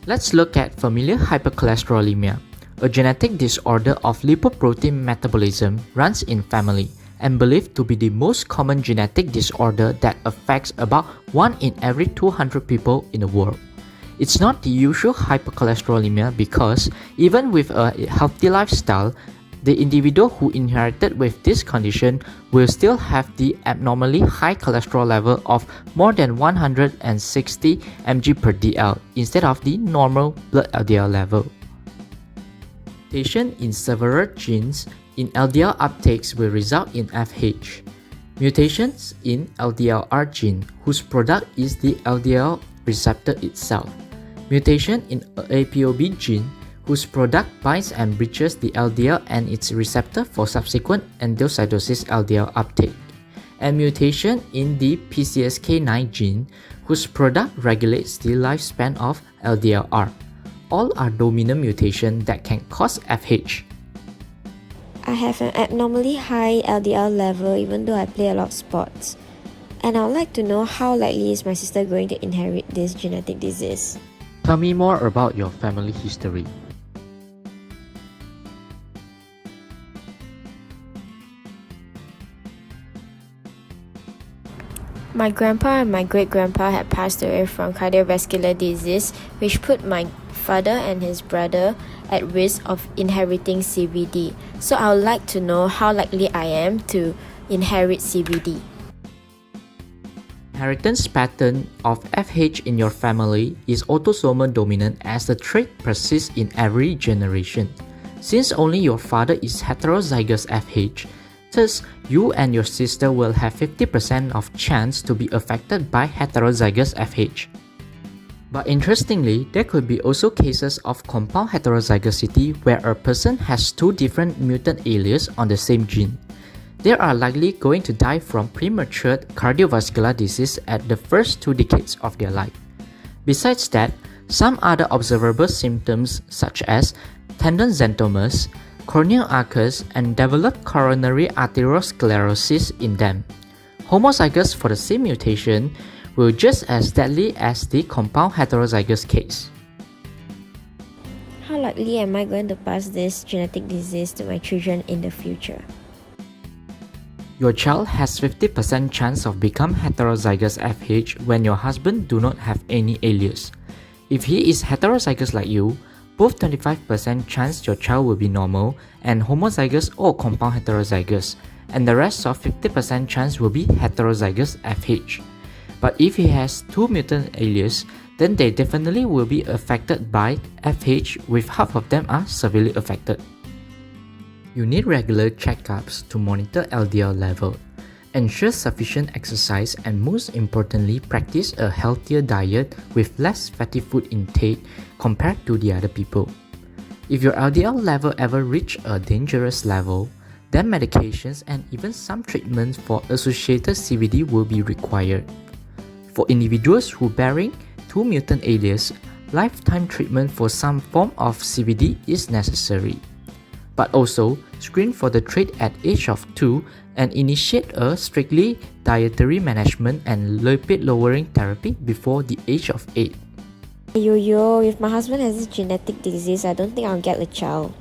Let's look at familial hypercholesterolemia. A genetic disorder of lipoprotein metabolism runs in family and believed to be the most common genetic disorder that affects about 1 in every 200 people in the world. It's not the usual hypercholesterolemia because even with a healthy lifestyle, the individual who inherited with this condition will still have the abnormally high cholesterol level of more than 160 mg per dl instead of the normal blood LDL level. Mutation in several genes in LDL uptakes will result in FH. Mutations in LDLR gene, whose product is the LDL receptor itself. Mutation in ApoB gene, whose product binds and breaches the LDL and its receptor for subsequent endocytosis LDL uptake. And mutation in the PCSK9 gene, whose product regulates the lifespan of LDLR. All are dominant mutations that can cause FH. I have an abnormally high LDL level even though I play a lot of sports. And I would like to know how likely is my sister going to inherit this genetic disease. Tell me more about your family history. My grandpa and my great-grandpa had passed away from cardiovascular disease, which put my father and his brother at risk of inheriting CVD. So I would like to know how likely I am to inherit CVD. Inheritance pattern of FH in your family is autosomal dominant as the trait persists in every generation. Since only your father is heterozygous FH, thus you and your sister will have 50% of chance to be affected by heterozygous FH. But interestingly, there could be also cases of compound heterozygosity where a person has two different mutant alleles on the same gene. They are likely going to die from premature cardiovascular disease at the first 2 decades of their life. Besides that, some other observable symptoms such as tendon xanthomas, corneal arcus, and develop coronary arteriosclerosis in them. Homozygous for the same mutation will just as deadly as the compound heterozygous case. How likely am I going to pass this genetic disease to my children in the future? Your child has 50% chance of become heterozygous FH when your husband do not have any alleles. If he is heterozygous like you, both 25% chance your child will be normal and homozygous or compound heterozygous, and the rest of 50% chance will be heterozygous FH. But if he has 2 mutant alleles, then they definitely will be affected by FH, with half of them are severely affected. You need regular checkups to monitor LDL level. Ensure sufficient exercise and most importantly, practice a healthier diet with less fatty food intake compared to the other people. If your LDL level ever reach a dangerous level, then medications and even some treatments for associated CVD will be required. For individuals who bearing 2 mutant alleles, lifetime treatment for some form of CVD is necessary. But also, screen for the trait at age of 2 and initiate a strictly dietary management and lipid lowering therapy before the age of 8. Yo, if my husband has this genetic disease, I don't think I'll get a child.